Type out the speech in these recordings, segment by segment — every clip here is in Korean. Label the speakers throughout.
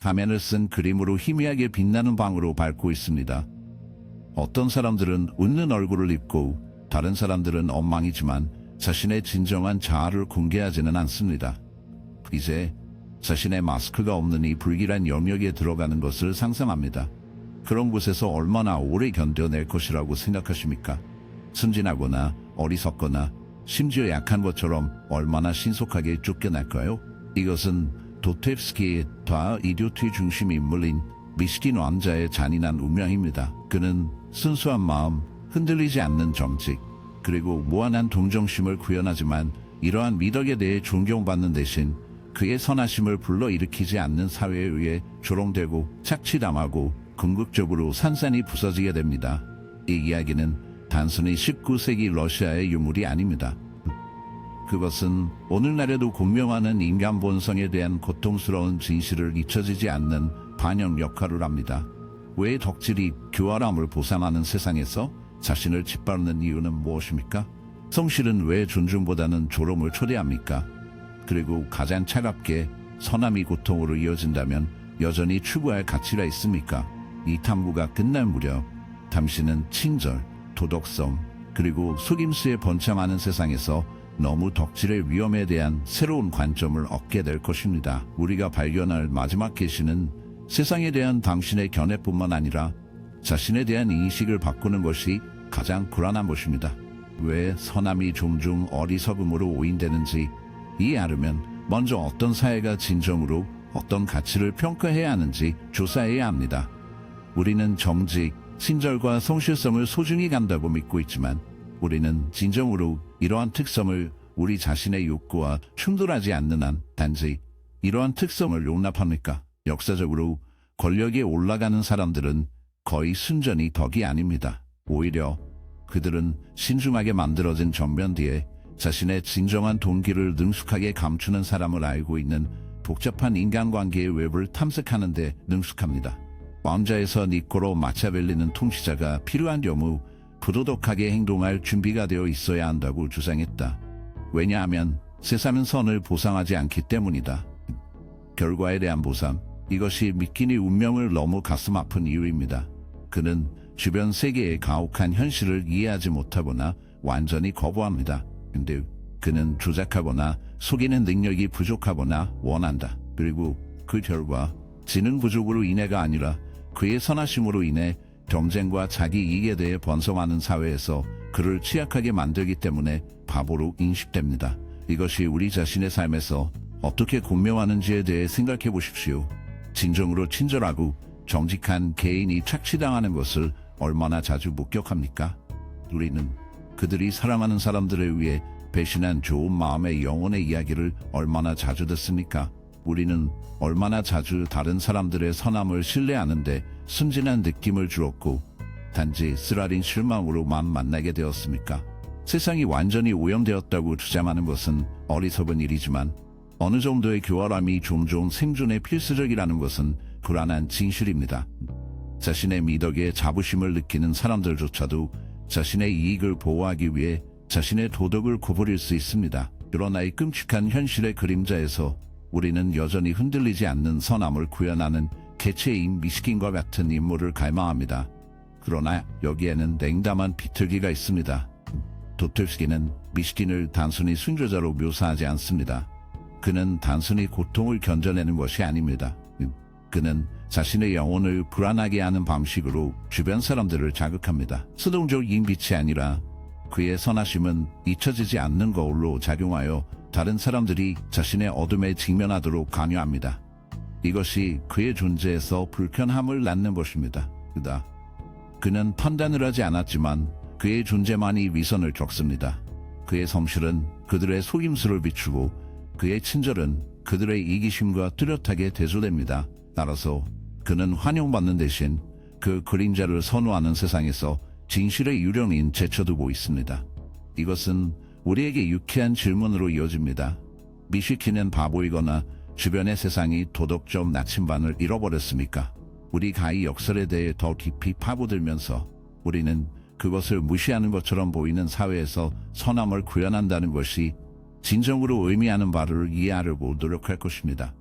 Speaker 1: 가면을 쓴 그림으로 희미하게 빛나는 방으로 밟고 있습니다. 어떤 사람들은 웃는 얼굴을 입고 다른 사람들은 엉망이지만 자신의 진정한 자아를 공개하지는 않습니다. 이제 자신의 마스크가 없는 이 불길한 영역에 들어가는 것을 상상합니다. 그런 곳에서 얼마나 오래 견뎌낼 것이라고 생각하십니까? 순진하거나 어리석거나 심지어 약한 것처럼 얼마나 신속하게 쫓겨날까요? 이것은 도토옙스키의 다 이디오트의 중심 인물인 미시킨 왕자의 잔인한 운명입니다. 그는 순수한 마음, 흔들리지 않는 정직, 그리고 무한한 동정심을 구현하지만 이러한 미덕에 대해 존경받는 대신 그의 선하심을 불러일으키지 않는 사회에 의해 조롱되고 착취당하고 궁극적으로 산산이 부서지게 됩니다. 이 이야기는 단순히 19세기 러시아의 유물이 아닙니다. 그것은 오늘날에도 공명하는 인간 본성에 대한 고통스러운 진실을 잊혀지지 않는 반영 역할을 합니다. 왜 덕질이 교활함을 보상하는 세상에서 자신을 짓밟는 이유는 무엇입니까? 성실은 왜 존중보다는 조롱을 초래합니까? 그리고 가장 차갑게 선함이 고통으로 이어진다면 여전히 추구할 가치가 있습니까? 이 탐구가 끝날 무렵 당신은 친절, 도덕성, 그리고 속임수에 번창하는 세상에서 너무 덕질의 위험에 대한 새로운 관점을 얻게 될 것입니다. 우리가 발견할 마지막 계시는 세상에 대한 당신의 견해뿐만 아니라 자신에 대한 인식을 바꾸는 것이 가장 불안한 것입니다. 왜 선함이 종종 어리석음으로 오인되는지 이해하려면 먼저 어떤 사회가 진정으로 어떤 가치를 평가해야 하는지 조사해야 합니다. 우리는 정직, 친절과 성실성을 소중히 간다고 믿고 있지만 우리는 진정으로 이러한 특성을 우리 자신의 욕구와 충돌하지 않는 한 단지 이러한 특성을 용납합니까? 역사적으로 권력에 올라가는 사람들은 거의 순전히 덕이 아닙니다. 오히려 그들은 신중하게 만들어진 전면 뒤에 자신의 진정한 동기를 능숙하게 감추는 사람을 알고 있는 복잡한 인간관계의 외부를 탐색하는 데 능숙합니다. 왕자에서 니코로 마차벨리는 통치자가 필요한 경우 부도덕하게 행동할 준비가 되어 있어야 한다고 주장했다. 왜냐하면 세상은 선을 보상하지 않기 때문이다. 결과에 대한 보상, 이것이 미끼니 운명을 너무 가슴 아픈 이유입니다. 그는 주변 세계의 가혹한 현실을 이해하지 못하거나 완전히 거부합니다. 근데 그는 조작하거나 속이는 능력이 부족하거나 원한다. 그리고 그 결과 지능 부족으로 인해가 아니라 그의 선하심으로 인해 경쟁과 자기 이익에 대해 번성하는 사회에서 그를 취약하게 만들기 때문에 바보로 인식됩니다. 이것이 우리 자신의 삶에서 어떻게 공명하는지에 대해 생각해 보십시오. 진정으로 친절하고 정직한 개인이 착취당하는 것을 얼마나 자주 목격합니까? 우리는 그들이 사랑하는 사람들을 위해 배신한 좋은 마음의 영혼의 이야기를 얼마나 자주 듣습니까? 우리는 얼마나 자주 다른 사람들의 선함을 신뢰하는데 순진한 느낌을 주었고 단지 쓰라린 실망으로만 만나게 되었습니까? 세상이 완전히 오염되었다고 주장하는 것은 어리석은 일이지만 어느 정도의 교활함이 종종 생존에 필수적이라는 것은 불안한 진실입니다. 자신의 미덕에 자부심을 느끼는 사람들조차도 자신의 이익을 보호하기 위해 자신의 도덕을 구부릴 수 있습니다. 그러나 이 끔찍한 현실의 그림자에서 우리는 여전히 흔들리지 않는 선함을 구현하는 개체인 미시킨과 같은 인물을 갈망합니다. 그러나 여기에는 냉담한 비틀기가 있습니다. 도토옙스키는 미시킨을 단순히 순교자로 묘사하지 않습니다. 그는 단순히 고통을 견뎌내는 것이 아닙니다. 그는 자신의 영혼을 불안하게 하는 방식으로 주변 사람들을 자극합니다. 수동적인 빛이 아니라 그의 선하심은 잊혀지지 않는 거울로 작용하여 다른 사람들이 자신의 어둠에 직면하도록 강요합니다. 이것이 그의 존재에서 불편함을 낳는 것입니다. 그는 판단을 하지 않았지만 그의 존재만이 위선을 겪습니다. 그의 성실은 그들의 속임수를 비추고 그의 친절은 그들의 이기심과 뚜렷하게 대조됩니다. 따라서 그는 환영받는 대신 그 그림자를 선호하는 세상에서 진실의 유령인 제쳐두고 있습니다. 이것은 우리에게 유쾌한 질문으로 이어집니다. 미시키는 바보이거나 주변의 세상이 도덕적 나침반을 잃어버렸습니까? 우리가 이 역설에 대해 더 깊이 파고들면서 우리는 그것을 무시하는 것처럼 보이는 사회에서 선함을 구현한다는 것이 진정으로 의미하는 바를 이해하려고 노력할 것입니다.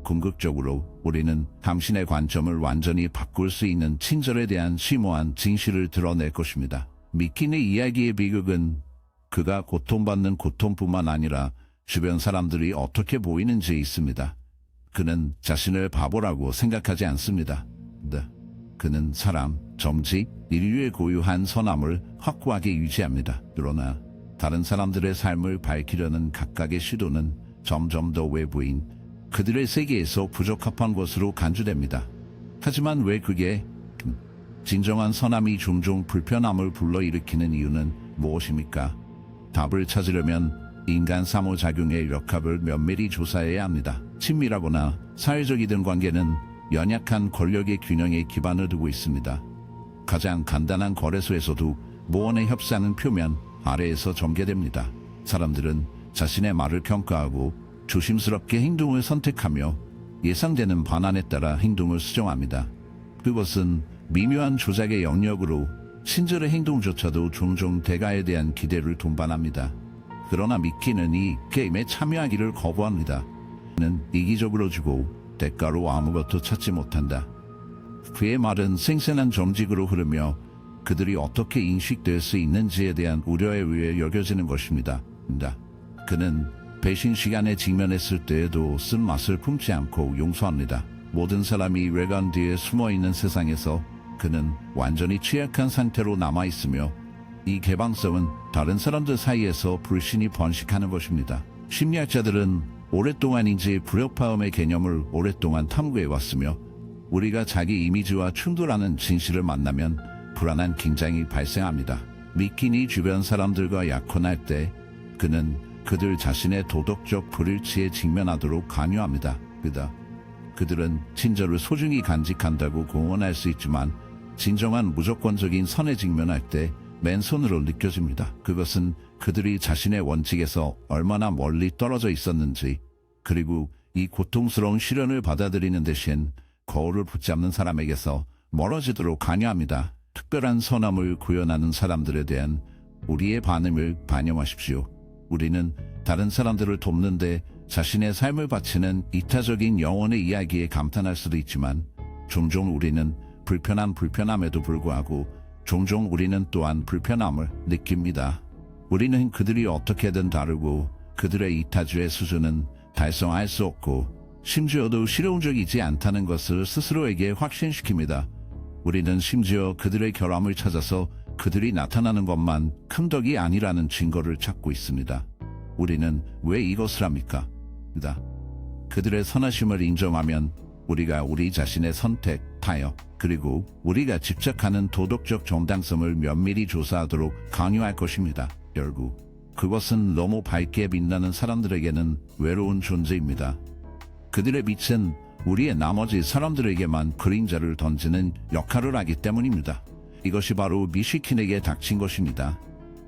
Speaker 1: 궁극적으로 우리는 당신의 관점을 완전히 바꿀 수 있는 친절에 대한 심오한 진실을 드러낼 것입니다. 미킨의 이야기의 비극은 그가 고통받는 고통뿐만 아니라 주변 사람들이 어떻게 보이는지에 있습니다. 그는 자신을 바보라고 생각하지 않습니다. 그는 사람, 정치, 인류의 고유한 선함을 확고하게 유지합니다. 그러나 다른 사람들의 삶을 밝히려는 각각의 시도는 점점 더 외부인 그들의 세계에서 부적합한 것으로 간주됩니다. 하지만 왜 그게 진정한 선함이 종종 불편함을 불러일으키는 이유는 무엇입니까? 답을 찾으려면 인간 상호작용의 역학을 면밀히 조사해야 합니다. 친밀하거나 사회적이든 관계는 연약한 권력의 균형에 기반을 두고 있습니다. 가장 간단한 거래소에서도 무언의 협상은 표면 아래에서 전개됩니다. 사람들은 자신의 말을 평가하고 조심스럽게 행동을 선택하며 예상되는 반환에 따라 행동을 수정합니다. 그것은 미묘한 조작의 영역으로 친절의 행동조차도 종종 대가에 대한 기대를 동반합니다. 그러나 미키는 이 게임에 참여하기를 거부합니다. 그는 이기적으로 주고 대가로 아무것도 찾지 못한다. 그의 말은 생생한 점직으로 흐르며 그들이 어떻게 인식될 수 있는지에 대한 우려에 의해 여겨지는 것입니다. 그는 배신 시간에 직면했을 때에도 쓴맛을 품지 않고 용서합니다. 모든 사람이 외관 뒤에 숨어있는 세상에서 그는 완전히 취약한 상태로 남아있으며 이 개방성은 다른 사람들 사이에서 불신이 번식하는 것입니다. 심리학자들은 오랫동안인지 불협화음의 개념을 오랫동안 탐구해왔으며 우리가 자기 이미지와 충돌하는 진실을 만나면 불안한 긴장이 발생합니다. 미킨이 주변 사람들과 약혼할 때 그는 그들 자신의 도덕적 불일치에 직면하도록 강요합니다. 그들은 친절을 소중히 간직한다고 공언할 수 있지만 진정한 무조건적인 선에 직면할 때 맨손으로 느껴집니다. 그것은 그들이 자신의 원칙에서 얼마나 멀리 떨어져 있었는지, 그리고 이 고통스러운 시련을 받아들이는 대신 거울을 붙잡는 사람에게서 멀어지도록 강요합니다. 특별한 선함을 구현하는 사람들에 대한 우리의 반응을 반영하십시오. 우리는 다른 사람들을 돕는데 자신의 삶을 바치는 이타적인 영혼의 이야기에 감탄할 수도 있지만 종종 우리는 불편함에도 불구하고 종종 우리는 또한 불편함을 느낍니다. 우리는 그들이 어떻게든 다르고 그들의 이타주의 수준은 달성할 수 없고 심지어도 실용적이지 않다는 것을 스스로에게 확신시킵니다. 우리는 심지어 그들의 결함을 찾아서 그들이 나타나는 것만 큰 덕이 아니라는 증거를 찾고 있습니다. 우리는 왜 이것을 합니까? 그들의 선하심을 인정하면 우리가 우리 자신의 선택, 타협, 그리고 우리가 집착하는 도덕적 정당성을 면밀히 조사하도록 강요할 것입니다. 결국 그것은 너무 밝게 빛나는 사람들에게는 외로운 존재입니다. 그들의 빛은 우리의 나머지 사람들에게만 그림자를 던지는 역할을 하기 때문입니다. 이것이 바로 미시킨에게 닥친 것입니다.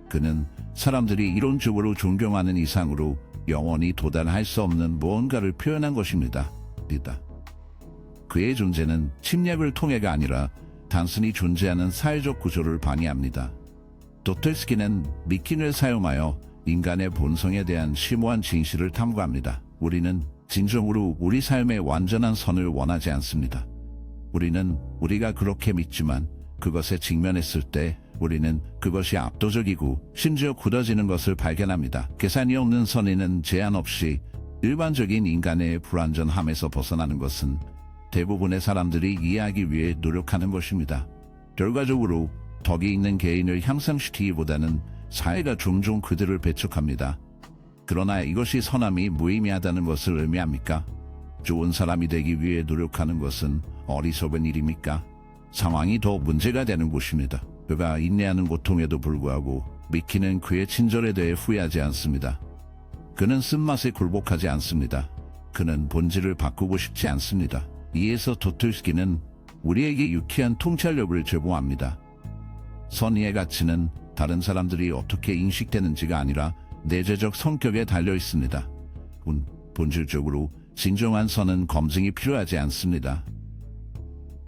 Speaker 1: 그는 사람들이 이론적으로 존경하는 이상으로 영원히 도달할 수 없는 무언가를 표현한 것입니다. 그의 존재는 침략을 통해가 아니라 단순히 존재하는 사회적 구조를 방해합니다. 도토옙스키는 미킨을 사용하여 인간의 본성에 대한 심오한 진실을 탐구합니다. 우리는 진정으로 우리 삶의 완전한 선을 원하지 않습니다. 우리는 우리가 그렇게 믿지만 그것에 직면했을 때 우리는 그것이 압도적이고 심지어 굳어지는 것을 발견합니다. 계산이 없는 선에는 제한 없이 일반적인 인간의 불완전함에서 벗어나는 것은 대부분의 사람들이 이해하기 위해 노력하는 것입니다. 결과적으로 덕이 있는 개인을 향상시키기보다는 사회가 종종 그들을 배척합니다. 그러나 이것이 선함이 무의미하다는 것을 의미합니까? 좋은 사람이 되기 위해 노력하는 것은 어리석은 일입니까? 상황이 더 문제가 되는 곳입니다. 그가 인내하는 고통에도 불구하고 미키는 그의 친절에 대해 후회하지 않습니다. 그는 쓴맛에 굴복하지 않습니다. 그는 본질을 바꾸고 싶지 않습니다. 이에서 도토옙스키는 우리에게 유쾌한 통찰력을 제공합니다. 선의의 가치는 다른 사람들이 어떻게 인식되는지가 아니라 내재적 성격에 달려 있습니다. 본질적으로 진정한 선은 검증이 필요하지 않습니다.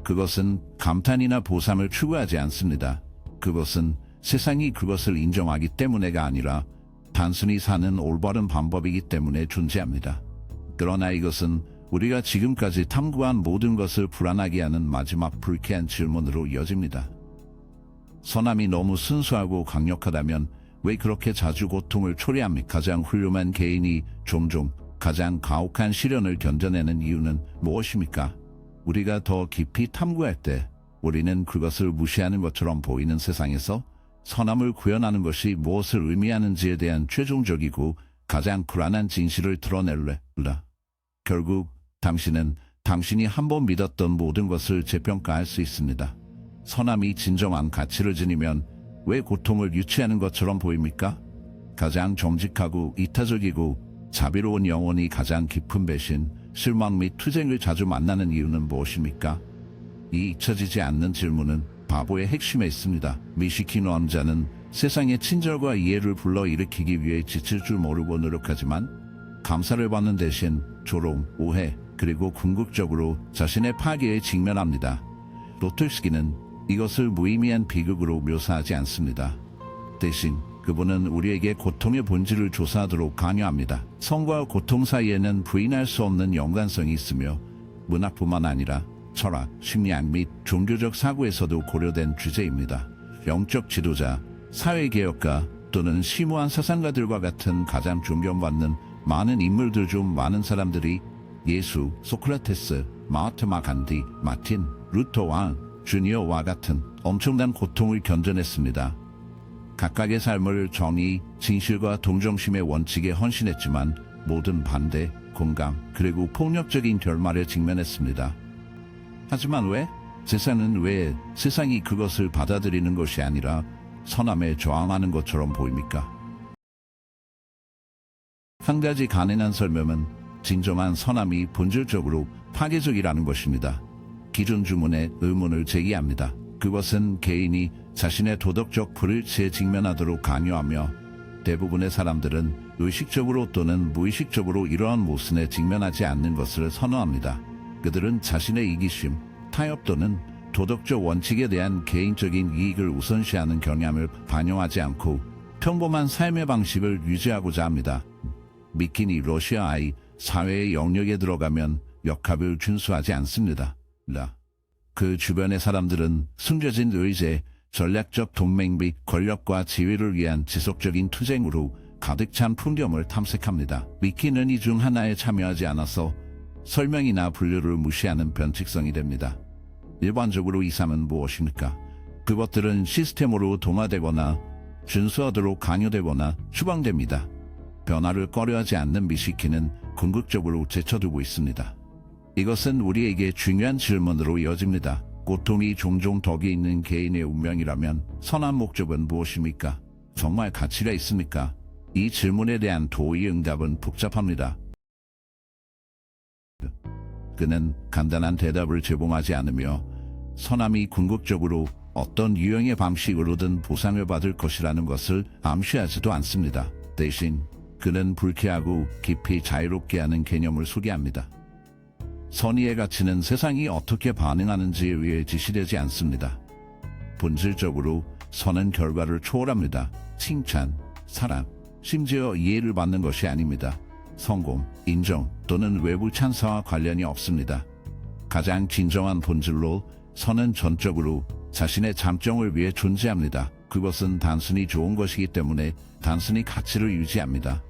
Speaker 1: 그것은 감탄이나 보상을 추구하지 않습니다. 그것은 세상이 그것을 인정하기 때문에가 아니라 단순히 사는 올바른 방법이기 때문에 존재합니다. 그러나 이것은 우리가 지금까지 탐구한 모든 것을 불안하게 하는 마지막 불쾌한 질문으로 이어집니다. 선함이 너무 순수하고 강력하다면 왜 그렇게 자주 고통을 초래합니까? 가장 훌륭한 개인이 종종 가장 가혹한 시련을 견뎌내는 이유는 무엇입니까? 우리가 더 깊이 탐구할 때 우리는 그것을 무시하는 것처럼 보이는 세상에서 선함을 구현하는 것이 무엇을 의미하는지에 대한 최종적이고 가장 불안한 진실을 드러낼래. 결국 당신은 당신이 한번 믿었던 모든 것을 재평가할 수 있습니다. 선함이 진정한 가치를 지니면 왜 고통을 유치하는 것처럼 보입니까? 가장 정직하고 이타적이고 자비로운 영혼이 가장 깊은 배신, 실망 및 투쟁을 자주 만나는 이유는 무엇입니까? 이 잊혀지지 않는 질문은 바보의 핵심에 있습니다. 미시킨 왕자는 세상의 친절과 이해를 불러일으키기 위해 지칠 줄 모르고 노력하지만 감사를 받는 대신 조롱, 오해, 그리고 궁극적으로 자신의 파괴에 직면합니다. 도토옙스키는 이것을 무의미한 비극으로 묘사하지 않습니다. 대신 그분은 우리에게 고통의 본질을 조사하도록 강요합니다. 성과 고통 사이에는 부인할 수 없는 연관성이 있으며 문학뿐만 아니라 철학, 심리학 및 종교적 사고에서도 고려된 주제입니다. 영적 지도자, 사회개혁가 또는 심오한 사상가들과 같은 가장 존경받는 많은 인물들 중 많은 사람들이 예수, 소크라테스, 마하트마 간디, 마틴, 루터 왕, 주니어와 같은 엄청난 고통을 견뎌냈습니다. 각각의 삶을 정의, 진실과 동정심의 원칙에 헌신했지만 모든 반대, 공감, 그리고 폭력적인 결말에 직면했습니다. 하지만 왜? 세상이 그것을 받아들이는 것이 아니라 선함에 저항하는 것처럼 보입니까? 한 가지 가능한 설명은 진정한 선함이 본질적으로 파괴적이라는 것입니다. 기존 주문에 의문을 제기합니다. 그것은 개인이 자신의 도덕적 불일치에 직면하도록 강요하며 대부분의 사람들은 의식적으로 또는 무의식적으로 이러한 모순에 직면하지 않는 것을 선호합니다. 그들은 자신의 이기심, 타협 또는 도덕적 원칙에 대한 개인적인 이익을 우선시하는 경향을 반영하지 않고 평범한 삶의 방식을 유지하고자 합니다. 미키니 러시아의 사회의 영역에 들어가면 역합을 준수하지 않습니다. 그 주변의 사람들은 숨겨진 의제, 전략적 동맹 및 권력과 지위를 위한 지속적인 투쟁으로 가득 찬 풍경을 탐색합니다. 미키는 이 중 하나에 참여하지 않아서 설명이나 분류를 무시하는 변칙성이 됩니다. 일반적으로 이 삶은 무엇입니까? 그것들은 시스템으로 동화되거나 준수하도록 강요되거나 추방됩니다. 변화를 꺼려하지 않는 미시키는 궁극적으로 제쳐두고 있습니다. 이것은 우리에게 중요한 질문으로 이어집니다. 고통이 종종 덕이 있는 개인의 운명이라면 선한 목적은 무엇입니까? 정말 가치가 있습니까? 이 질문에 대한 도의 응답은 복잡합니다. 그는 간단한 대답을 제공하지 않으며 선함이 궁극적으로 어떤 유형의 방식으로든 보상을 받을 것이라는 것을 암시하지도 않습니다. 대신 그는 불쾌하고 깊이 자유롭게 하는 개념을 소개합니다. 선의의 가치는 세상이 어떻게 반응하는지에 의해 지시되지 않습니다. 본질적으로 선은 결과를 초월합니다. 칭찬, 사랑, 심지어 이해를 받는 것이 아닙니다. 성공, 인정 또는 외부 찬사와 관련이 없습니다. 가장 진정한 본질로 선은 전적으로 자신의 잠정을 위해 존재합니다. 그것은 단순히 좋은 것이기 때문에 단순히 가치를 유지합니다.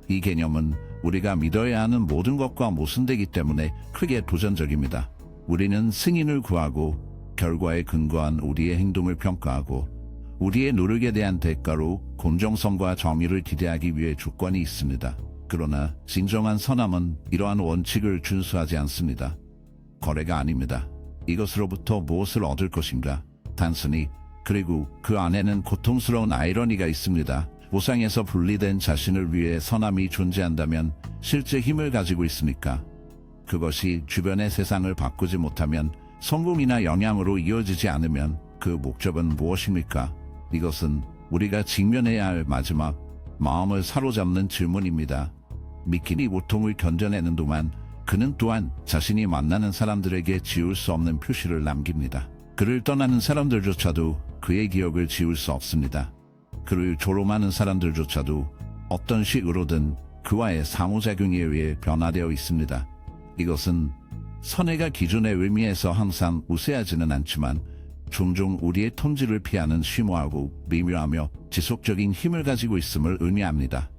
Speaker 1: 이 개념은 우리가 믿어야 하는 모든 것과 모순되기 때문에 크게 도전적입니다. 우리는 승인을 구하고 결과에 근거한 우리의 행동을 평가하고 우리의 노력에 대한 대가로 공정성과 정의를 기대하기 위해 조건이 있습니다. 그러나 진정한 선함은 이러한 원칙을 준수하지 않습니다. 거래가 아닙니다. 이것으로부터 무엇을 얻을 것인가? 단순히 그리고 그 안에는 고통스러운 아이러니가 있습니다. 보상에서 분리된 자신을 위해 선함이 존재한다면 실제 힘을 가지고 있습니까? 그것이 주변의 세상을 바꾸지 못하면 성공이나 영향으로 이어지지 않으면 그 목적은 무엇입니까? 이것은 우리가 직면해야 할 마지막 마음을 사로잡는 질문입니다. 미키니 고통을 견뎌내는 동안 그는 또한 자신이 만나는 사람들에게 지울 수 없는 표시를 남깁니다. 그를 떠나는 사람들조차도 그의 기억을 지울 수 없습니다. 그를 조롱하는 사람들조차도 어떤 식으로든 그와의 상호작용에 의해 변화되어 있습니다. 이것은 선의가 기존의 의미에서 항상 우세하지는 않지만 종종 우리의 통제를 피하는 심오하고 미묘하며 지속적인 힘을 가지고 있음을 의미합니다.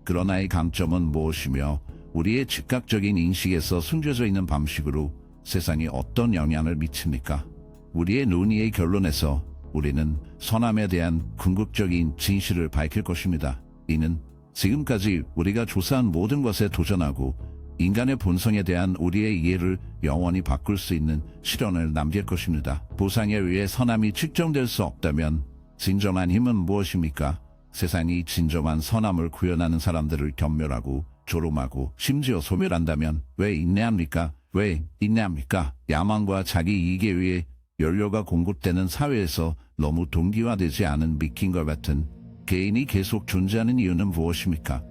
Speaker 1: 그러나 이 강점은 무엇이며 우리의 즉각적인 인식에서 숨겨져 있는 방식으로 세상에 어떤 영향을 미칩니까? 우리의 논의의 결론에서 우리는 선함에 대한 궁극적인 진실을 밝힐 것입니다. 이는 지금까지 우리가 조사한 모든 것에 도전하고 인간의 본성에 대한 우리의 이해를 영원히 바꿀 수 있는 실현을 남길 것입니다. 보상에 의해 선함이 측정될 수 없다면 진정한 힘은 무엇입니까? 세상이 진정한 선함을 구현하는 사람들을 겸멸하고 조롱하고 심지어 소멸한다면 왜 인내합니까? 왜 인내합니까? 야망과 자기 이익에 의해 연료가 공급되는 사회에서 너무 동기화되지 않은 미킹과 같은 개인이 계속 존재하는 이유는 무엇입니까?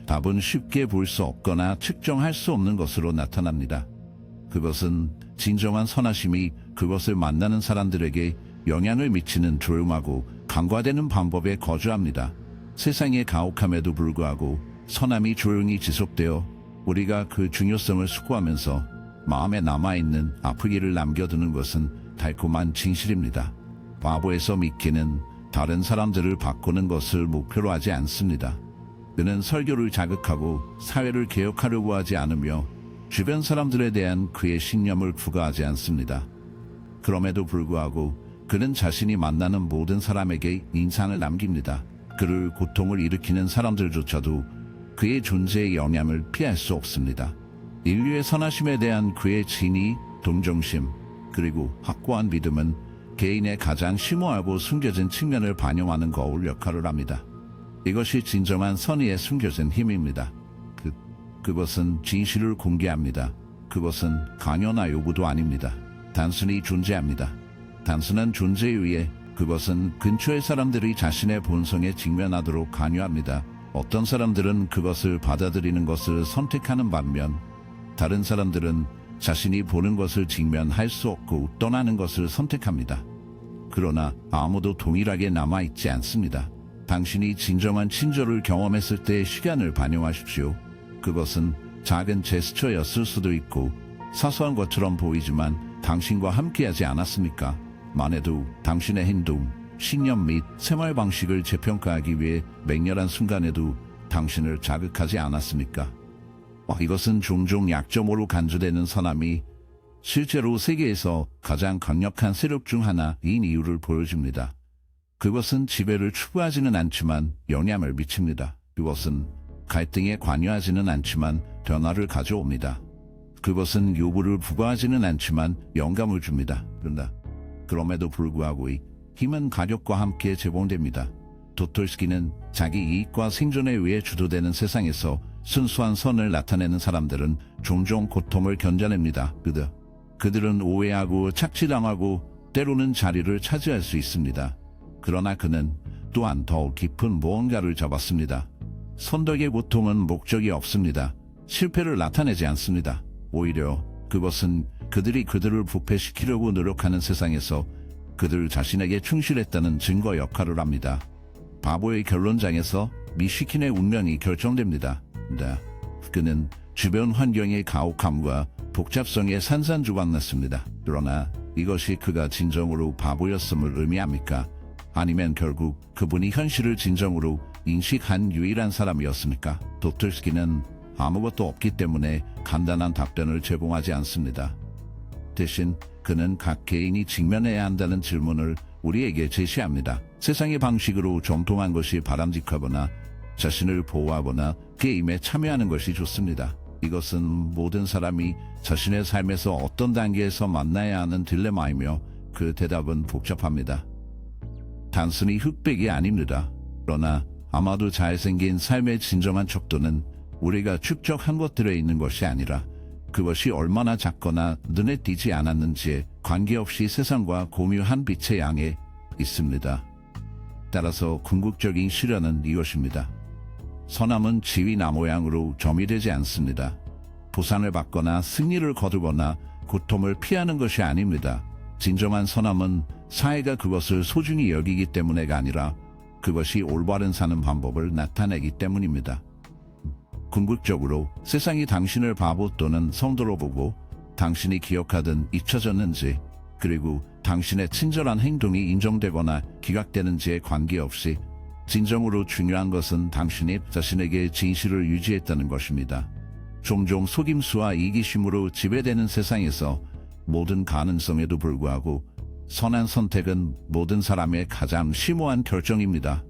Speaker 1: 답은 쉽게 볼 수 없거나 측정할 수 없는 것으로 나타납니다. 그것은 진정한 선하심이 그것을 만나는 사람들에게 영향을 미치는 조용하고 간과되는 방법에 거주합니다. 세상의 가혹함에도 불구하고 선함이 조용히 지속되어 우리가 그 중요성을 숙고하면서 마음에 남아있는 아프기를 남겨두는 것은 달콤한 진실입니다. 바보에서 미키는 다른 사람들을 바꾸는 것을 목표로 하지 않습니다. 그는 설교를 자극하고 사회를 개혁하려고 하지 않으며 주변 사람들에 대한 그의 신념을 부과하지 않습니다. 그럼에도 불구하고 그는 자신이 만나는 모든 사람에게 인상을 남깁니다. 그를 고통을 일으키는 사람들조차도 그의 존재의 영향을 피할 수 없습니다. 인류의 선하심에 대한 그의 진의, 동정심, 그리고 확고한 믿음은 개인의 가장 심오하고 숨겨진 측면을 반영하는 거울 역할을 합니다. 이것이 진정한 선의에 숨겨진 힘입니다. 그것은 진실을 공개합니다. 그것은 강요나 요구도 아닙니다. 단순히 존재합니다. 단순한 존재에 의해 그것은 근처의 사람들이 자신의 본성에 직면하도록 강요합니다. 어떤 사람들은 그것을 받아들이는 것을 선택하는 반면 다른 사람들은 자신이 보는 것을 직면할 수 없고 떠나는 것을 선택합니다. 그러나 아무도 동일하게 남아있지 않습니다. 당신이 진정한 친절을 경험했을 때의 시간을 반영하십시오. 그것은 작은 제스처였을 수도 있고 사소한 것처럼 보이지만 당신과 함께하지 않았습니까? 만에도 당신의 행동, 신념 및 생활 방식을 재평가하기 위해 맹렬한 순간에도 당신을 자극하지 않았습니까? 이것은 종종 약점으로 간주되는 선함이 실제로 세계에서 가장 강력한 세력 중 하나인 이유를 보여줍니다. 그것은 지배를 추구하지는 않지만 영향을 미칩니다. 그것은 갈등에 관여하지는 않지만 변화를 가져옵니다. 그것은 요구를 부과하지는 않지만 영감을 줍니다. 그럼에도 불구하고 이 힘은 가격과 함께 제공됩니다. 도톨스키는 자기 이익과 생존에 의해 주도되는 세상에서 순수한 선을 나타내는 사람들은 종종 고통을 견뎌냅니다. 그들은 오해하고 착취당하고 때로는 자리를 차지할 수 있습니다. 그러나 그는 또한 더 깊은 무언가를 잡았습니다. 선덕의 고통은 목적이 없습니다. 실패를 나타내지 않습니다. 오히려 그것은 그들이 그들을 부패시키려고 노력하는 세상에서 그들 자신에게 충실했다는 증거 역할을 합니다. 바보의 결론장에서 미시킨의 운명이 결정됩니다. 그는 주변 환경의 가혹함과 복잡성에 산산조각났습니다. 그러나 이것이 그가 진정으로 바보였음을 의미합니까? 아니면 결국 그분이 현실을 진정으로 인식한 유일한 사람이었습니까? 도톨스키는 아무것도 없기 때문에 간단한 답변을 제공하지 않습니다. 대신 그는 각 개인이 직면해야 한다는 질문을 우리에게 제시합니다. 세상의 방식으로 정통한 것이 바람직하거나 자신을 보호하거나 게임에 참여하는 것이 좋습니다. 이것은 모든 사람이 자신의 삶에서 어떤 단계에서 만나야 하는 딜레마이며 그 대답은 복잡합니다. 단순히 흑백이 아닙니다. 그러나 아마도 잘생긴 삶의 진정한 척도는 우리가 축적한 것들에 있는 것이 아니라 그것이 얼마나 작거나 눈에 띄지 않았는지에 관계없이 세상과 공유한 빛의 양에 있습니다. 따라서 궁극적인 실현은 이것입니다. 선함은 지위나 모양으로 점유되지 않습니다. 보상을 받거나 승리를 거두거나 고통을 피하는 것이 아닙니다. 진정한 선함은 사회가 그것을 소중히 여기기 때문에가 아니라 그것이 올바른 사는 방법을 나타내기 때문입니다. 궁극적으로 세상이 당신을 바보 또는 성도로 보고 당신이 기억하든 잊혀졌는지, 그리고 당신의 친절한 행동이 인정되거나 기각되는지에 관계없이 진정으로 중요한 것은 당신이 자신에게 진실을 유지했다는 것입니다. 종종 속임수와 이기심으로 지배되는 세상에서 모든 가능성에도 불구하고 선한 선택은 모든 사람의 가장 심오한 결정입니다.